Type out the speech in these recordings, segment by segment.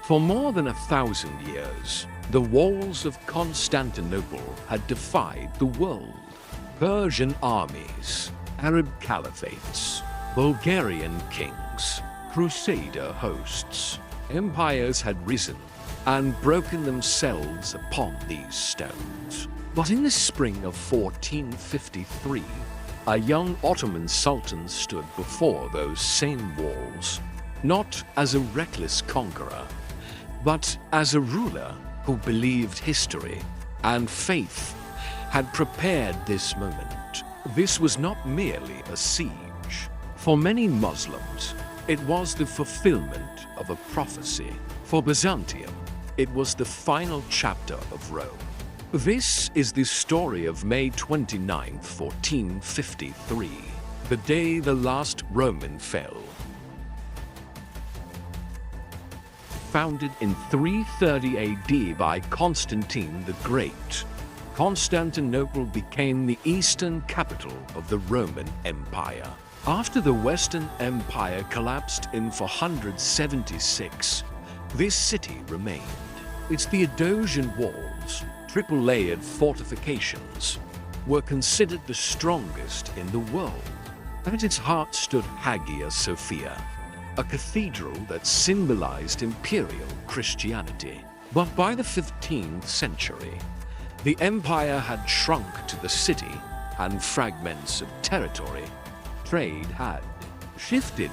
For more than 1,000 years, the walls of Constantinople had defied the world. Persian armies, Arab caliphates, Bulgarian kings, Crusader hosts, empires had risen and broken themselves upon these stones. But in the spring of 1453, a young Ottoman sultan stood before those same walls, not as a reckless conqueror, but as a ruler who believed history and faith had prepared this moment. This was not merely a siege. For many Muslims, it was the fulfillment of a prophecy. For Byzantium, it was the final chapter of Rome. This is the story of May 29, 1453, the day the last Roman fell. Founded in 330 AD by Constantine the Great, Constantinople became the eastern capital of the Roman Empire. After the Western Empire collapsed in 476, this city remained. Its Theodosian Walls, triple-layered fortifications, were considered the strongest in the world. At its heart stood Hagia Sophia, a cathedral that symbolized imperial Christianity. But by the 15th century, the empire had shrunk to the city and fragments of territory. Trade had shifted.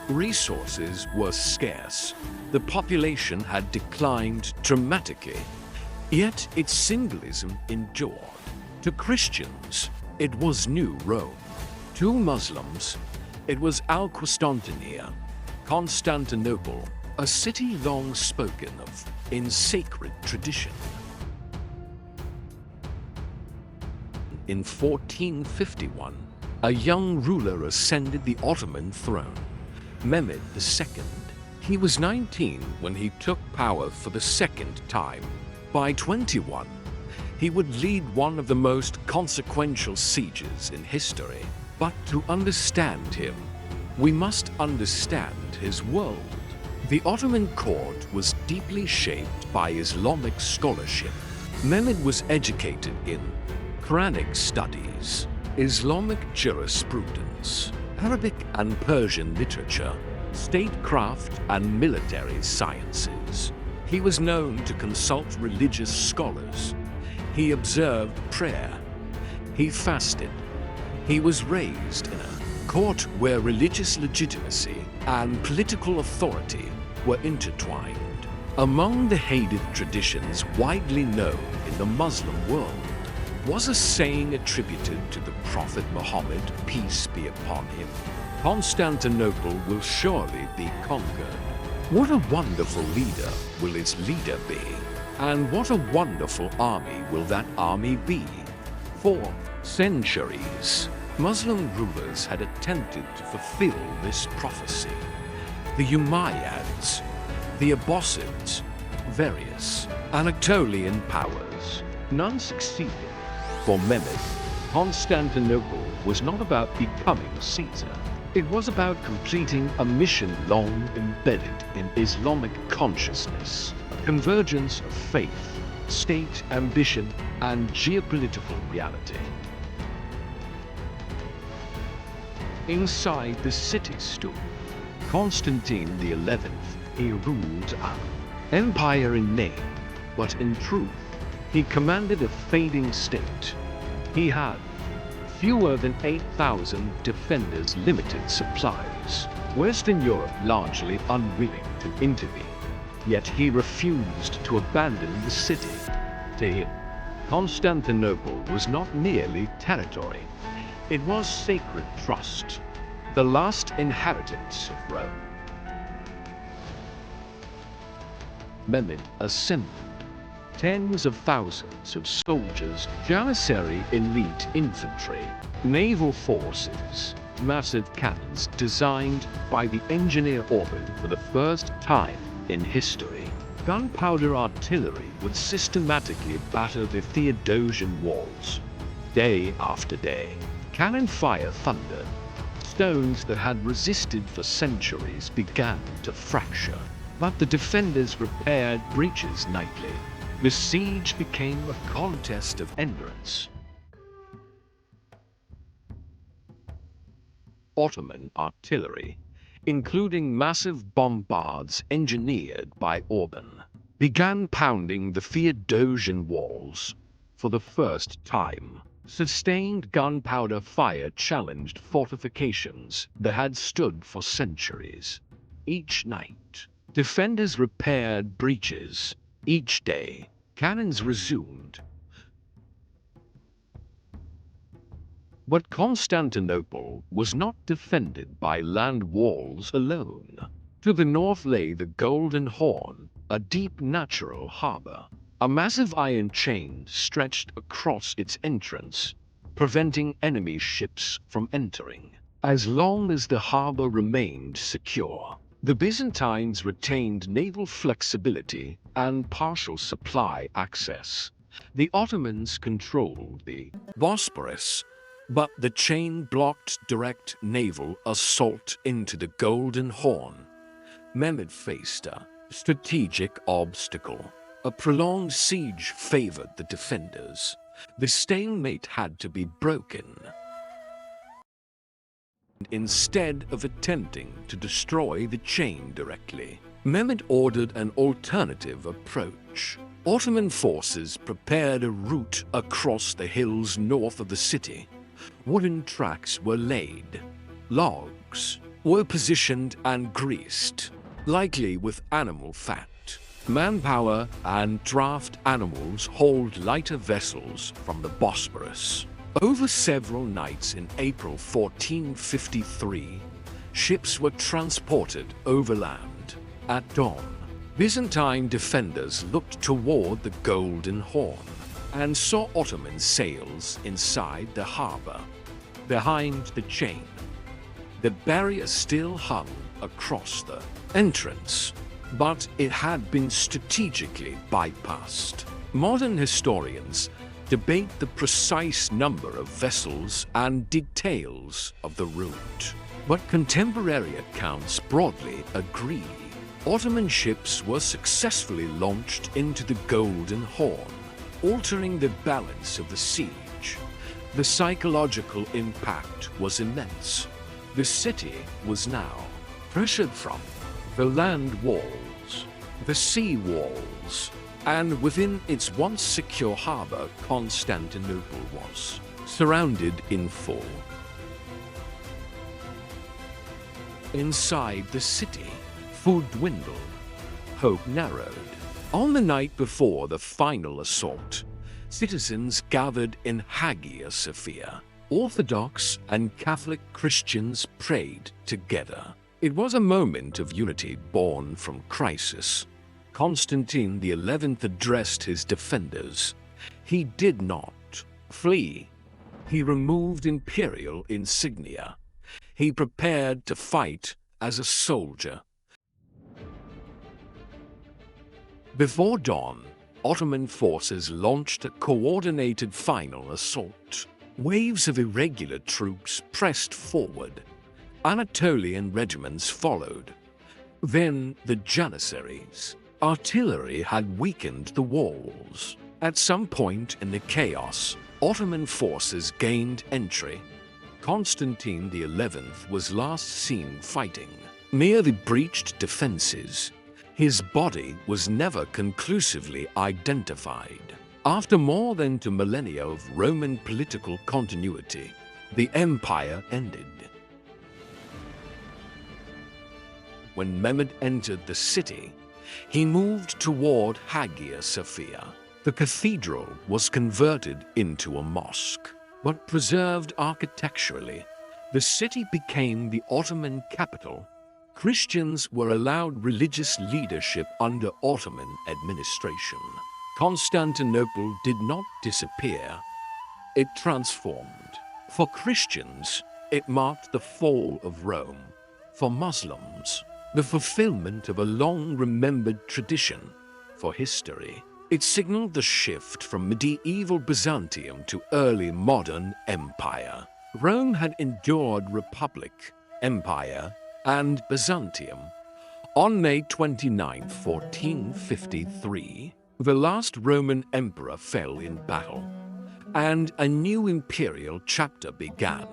Resources were scarce. The population had declined dramatically. Yet its symbolism endured. To Christians, it was New Rome. To Muslims, it was Al-Qustantiniya, Constantinople, a city long spoken of in sacred tradition. In 1451, a young ruler ascended the Ottoman throne, Mehmed II. He was 19 when he took power for the second time. By 21, he would lead one of the most consequential sieges in history. But to understand him, we must understand his world. The Ottoman court was deeply shaped by Islamic scholarship. Mehmed was educated in Quranic studies, Islamic jurisprudence, Arabic and Persian literature, statecraft and military sciences. He was known to consult religious scholars. He observed prayer. He fasted. He was raised in a court where religious legitimacy and political authority were intertwined. Among the hated traditions widely known in the Muslim world was a saying attributed to the Prophet Muhammad, peace be upon him: Constantinople will surely be conquered. What a wonderful leader will its leader be, and what a wonderful army will that army be. For centuries, Muslim rulers had attempted to fulfill this prophecy. The Umayyads, the Abbasids, various Anatolian powers. None succeeded. For Mehmed, Constantinople was not about becoming Caesar. It was about completing a mission long embedded in Islamic consciousness, a convergence of faith, state ambition, and geopolitical reality. Inside the city stood Constantine XI. He ruled an empire in name, but in truth, he commanded a fading state. He had fewer than 8,000 defenders, limited supplies, Western Europe largely unwilling to intervene. Yet he refused to abandon the city. To him, Constantinople was not merely territory. It was sacred trust, the last inheritance of Rome. Mehmed assembled tens of thousands of soldiers, janissary elite infantry, naval forces, massive cannons designed by the engineer Orban for the first time in history. Gunpowder artillery would systematically batter the Theodosian Walls. Day after day, cannon fire thundered. Stones that had resisted for centuries began to fracture. but the defenders repaired breaches nightly. The siege became a contest of endurance. Ottoman artillery, including massive bombards engineered by Orban, began pounding the Theodosian Walls. For the first time, sustained gunpowder fire challenged fortifications that had stood for centuries. Each night, defenders repaired breaches. Each day, cannons resumed. But Constantinople was not defended by land walls alone. To the north lay the Golden Horn, a deep natural harbor. A massive iron chain stretched across its entrance, preventing enemy ships from entering. As long as the harbor remained secure, the Byzantines retained naval flexibility and partial supply access. The Ottomans controlled the Bosporus, but the chain blocked direct naval assault into the Golden Horn. Mehmed faced a strategic obstacle. A prolonged siege favored the defenders. The stalemate had to be broken. Instead of attempting to destroy the chain directly, Mehmed ordered an alternative approach. Ottoman forces prepared a route across the hills north of the city. Wooden tracks were laid. Logs were positioned and greased, likely with animal fat. Manpower and draft animals hauled lighter vessels from the Bosporus. Over several nights in April 1453, ships were transported overland. At dawn, Byzantine defenders looked toward the Golden Horn and saw Ottoman sails inside the harbor. Behind the chain, the barrier still hung across the entrance, but it had been strategically bypassed. Modern historians debate the precise number of vessels and details of the route, but contemporary accounts broadly agree. Ottoman ships were successfully launched into the Golden Horn, altering the balance of the siege. The psychological impact was immense. The city was now pressured from the land walls, the sea walls, and within its once secure harbor, Constantinople was surrounded in full. Inside the city, food dwindled, hope narrowed. On the night before the final assault, citizens gathered in Hagia Sophia. Orthodox and Catholic Christians prayed together. It was a moment of unity born from crisis. Constantine XI addressed his defenders. He did not flee. He removed imperial insignia. He prepared to fight as a soldier. Before dawn, Ottoman forces launched a coordinated final assault. Waves of irregular troops pressed forward. Anatolian regiments followed. Then the Janissaries. Artillery had weakened the walls. At some point in the chaos, Ottoman forces gained entry. Constantine XI was last seen fighting near the breached defenses. His body was never conclusively identified. After more than 2 millennia of Roman political continuity, the empire ended. When Mehmed entered the city, he moved toward Hagia Sophia. The cathedral was converted into a mosque, but preserved architecturally. The city became the Ottoman capital. Christians were allowed religious leadership under Ottoman administration. Constantinople did not disappear. It transformed. For Christians, it marked the fall of Rome. For Muslims, the fulfillment of a long-remembered tradition. For history, it signaled the shift from medieval Byzantium to early modern empire. Rome had endured republic, empire, and Byzantium. On May 29, 1453, the last Roman emperor fell in battle, and a new imperial chapter began.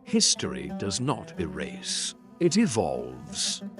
History does not erase, it evolves.